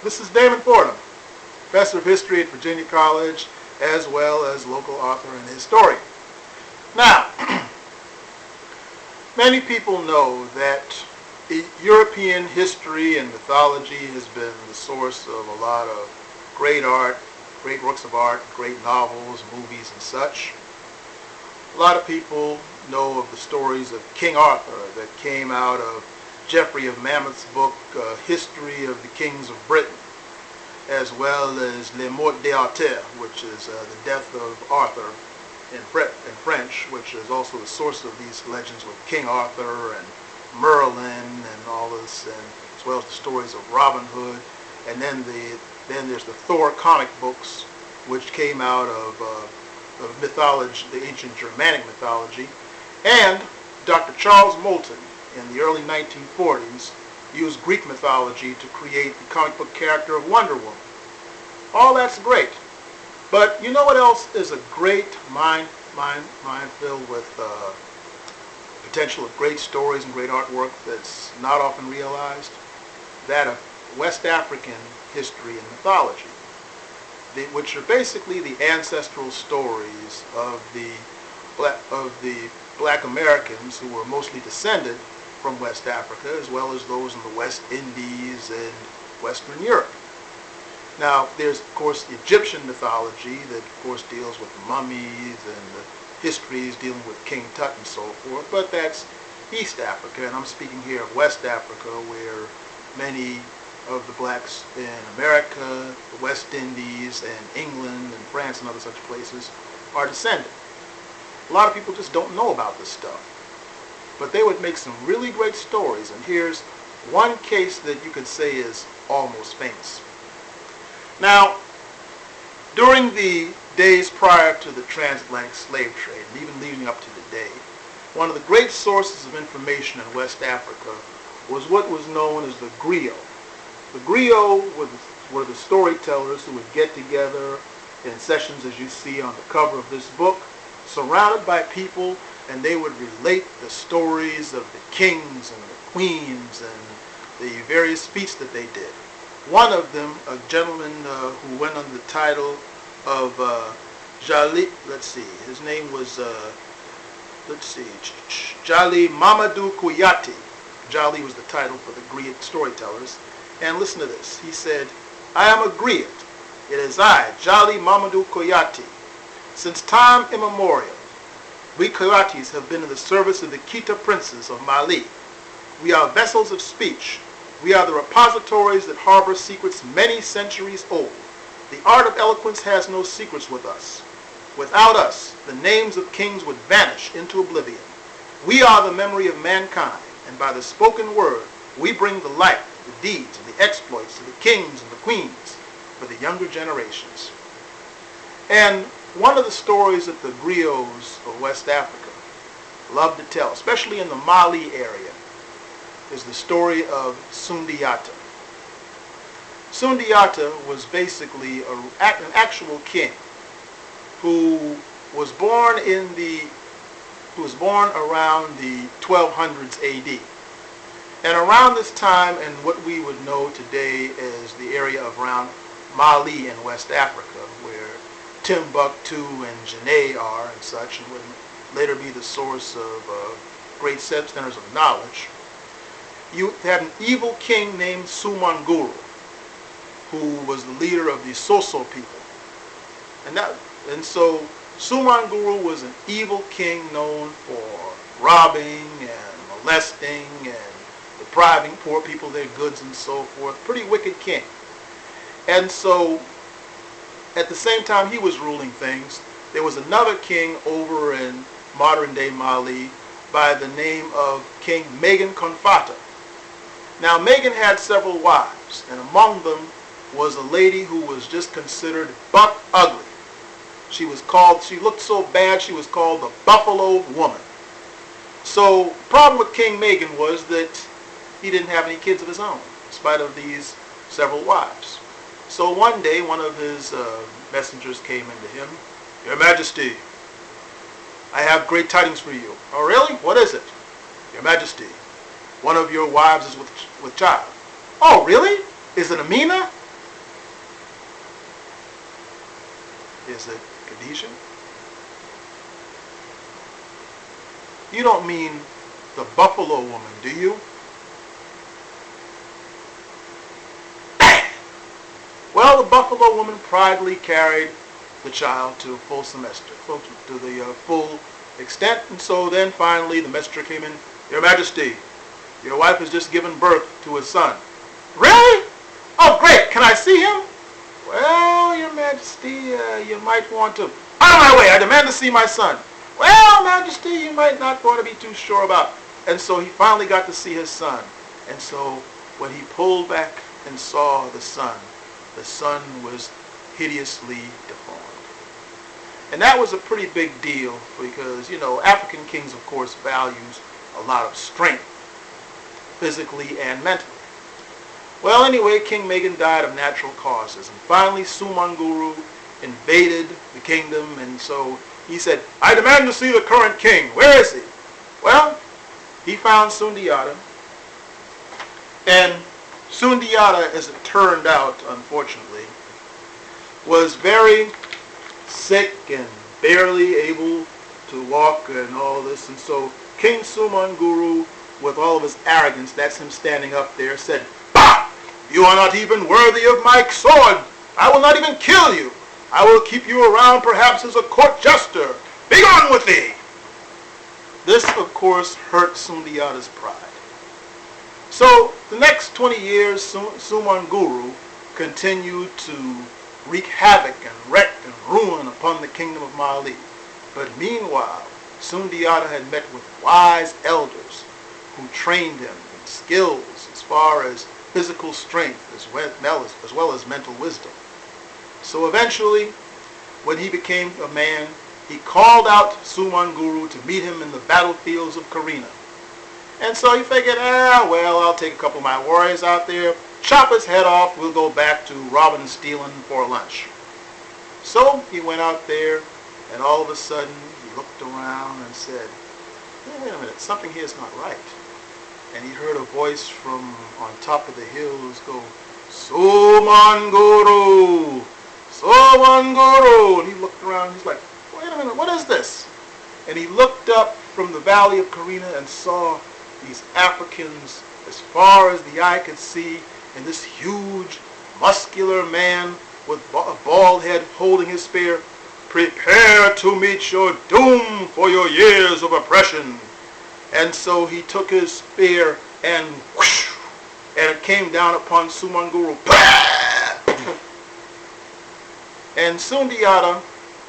This is Damon Fordham, professor of history at Virginia College, as well as local author and historian. Now, many people know that European history and mythology has been the source of a lot of great art, great works of art, great novels, movies, and such. A lot of people know of the stories of King Arthur that came out of Geoffrey of Monmouth's book, History of the Kings of Britain, as well as Le Mort d'Arthur, which is the death of Arthur in French, which is also the source of these legends with King Arthur and Merlin and all this, and as well as the stories of Robin Hood. And then there's the Thor comic books, which came out of mythology, the ancient Germanic mythology. And Dr. Charles Moulton, in the early 1940s, used Greek mythology to create the comic book character of Wonder Woman. All that's great. But you know what else is a great mine filled with potential of great stories and great artwork that's not often realized? That of West African history and mythology, which are basically the ancestral stories of the black Americans who were mostly descended from West Africa, as well as those in the West Indies and Western Europe. Now, there's, of course, Egyptian mythology that, of course, deals with mummies and the histories dealing with King Tut and so forth, but that's East Africa, and I'm speaking here of West Africa, where many of the blacks in America, the West Indies, and England, and France, and other such places are descended. A lot of people just don't know about this stuff, but they would make some really great stories, and here's one case that you could say is almost famous. Now, during the days prior to the transatlantic slave trade, and even leading up to today, one of the great sources of information in West Africa was what was known as the griot. The griot were the storytellers who would get together in sessions, as you see on the cover of this book, surrounded by people, and they would relate the stories of the kings and the queens and the various feats that they did. One of them, a gentleman who went under the title of Jali, his name was, Jali Mamadou Kouyate. Jali was the title for the griot storytellers. And listen to this. He said, "I am a griot. It is I, Jali Mamadou Kouyate. Since time immemorial, we Koyates have been in the service of the Kita princes of Mali. We are vessels of speech. We are the repositories that harbor secrets many centuries old. The art of eloquence has no secrets with us. Without us, the names of kings would vanish into oblivion. We are the memory of mankind, and by the spoken word, we bring the life, the deeds, and the exploits of the kings and the queens for the younger generations." And one of the stories that the griots of West Africa love to tell, especially in the Mali area, is the story of Sundiata. Sundiata was basically an actual king who was born around the 1200s AD. And around this time, and what we would know today as the area of around Mali in West Africa, where Timbuktu and Janae are and such, and would later be the source of great centers of knowledge, you had an evil king named Sumanguru, who was the leader of the Soso people. And so Sumanguru was an evil king known for robbing and molesting and depriving poor people their goods and so forth. Pretty wicked king. And so at the same time he was ruling things, there was another king over in modern-day Mali by the name of King Megan Konfata. Now, Megan had several wives, and among them was a lady who was just considered buck ugly. She looked so bad, she was called the Buffalo Woman. So, the problem with King Megan was that he didn't have any kids of his own, in spite of these several wives. So one day, one of his messengers came into him. "Your Majesty, I have great tidings for you." "Oh, really? What is it?" "Your Majesty, one of your wives is with child." "Oh, really? Is it Amina?" Is it Khadijah? You don't mean the buffalo woman, do you? Well, the buffalo woman proudly carried the child to full semester, to the full extent, and so then finally the messenger came in. Your Majesty, your wife has just given birth to a son. Really? Oh, great. Can I see him? Well, Your Majesty, you might want to. Out of my way. I demand to see my son. Well, Majesty, you might not want to be too sure about. And so he finally got to see his son. And so when he pulled back and saw the son was hideously deformed. And that was a pretty big deal because, African kings, of course, values a lot of strength, physically and mentally. Well, anyway, King Megan died of natural causes. And finally, Sumanguru invaded the kingdom. And so he said, I demand to see the current king. Where is he? Well, he found Sundiata. And Sundiata, as it turned out, unfortunately, was very sick and barely able to walk and all this. And so King Sumanguru, with all of his arrogance, that's him standing up there, said, Bah! You are not even worthy of my sword. I will not even kill you. I will keep you around perhaps as a court jester. Begone with thee! This, of course, hurt Sundiata's pride. So the next 20 years, Sumanguru continued to wreak havoc and wreck and ruin upon the kingdom of Mali. But meanwhile, Sundiata had met with wise elders who trained him in skills as far as physical strength as well as mental wisdom. So eventually, when he became a man, he called out Sumanguru to meet him in the battlefields of Karina. And so he figured, well, I'll take a couple of my warriors out there, chop his head off, we'll go back to robbing and stealing for lunch. So he went out there, and all of a sudden he looked around and said, wait a minute, something here is not right. And he heard a voice from on top of the hills go, Sumanguru! Sumanguru! And he looked around, he's like, wait a minute, what is this? And he looked up from the valley of Karina and saw these Africans as far as the eye could see, and this huge, muscular man with a bald head holding his spear. Prepare to meet your doom for your years of oppression. And so he took his spear and whoosh, and it came down upon Sumanguru. And Sundiata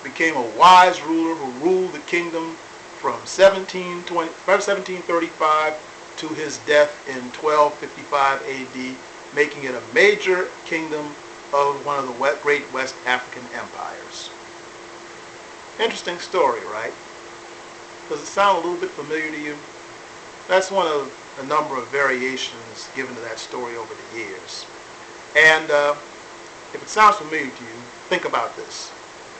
became a wise ruler who ruled the kingdom from 1735 to his death in 1255 AD, making it a major kingdom of one of the great West African empires. Interesting story, right? Does it sound a little bit familiar to you? That's one of a number of variations given to that story over the years. And if it sounds familiar to you, think about this.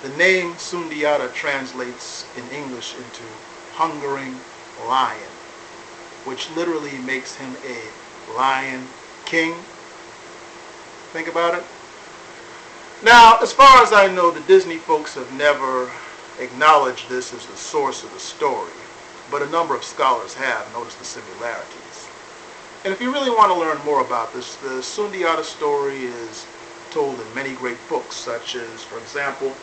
The name Sundiata translates in English into hungering lion, which literally makes him a lion king. Think about it. Now, as far as I know, the Disney folks have never acknowledged this as the source of the story, but a number of scholars have noticed the similarities. And if you really want to learn more about this, the Sundiata story is told in many great books, such as, for example,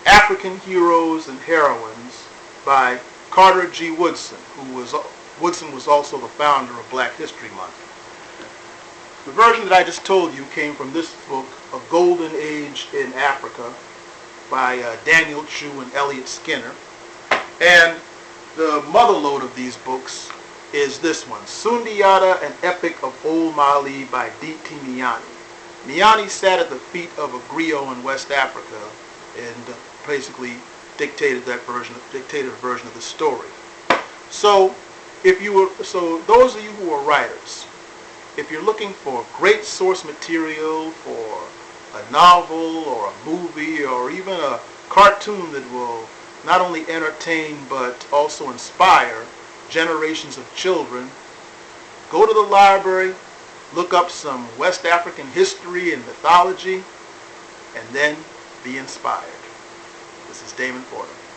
African Heroes and Heroines by Carter G. Woodson, Woodson was also the founder of Black History Month. The version that I just told you came from this book, A Golden Age in Africa, by Daniel Chu and Elliot Skinner. And the motherlode of these books is this one, Sundiata, An Epic of Old Mali by D.T. Miani. Miani sat at the feet of a griot in West Africa and basically dictated a version of the story. So those of you who are writers, if you're looking for great source material for a novel or a movie or even a cartoon that will not only entertain but also inspire generations of children, go to the library, look up some West African history and mythology, and then be inspired. This is Damon Fordham.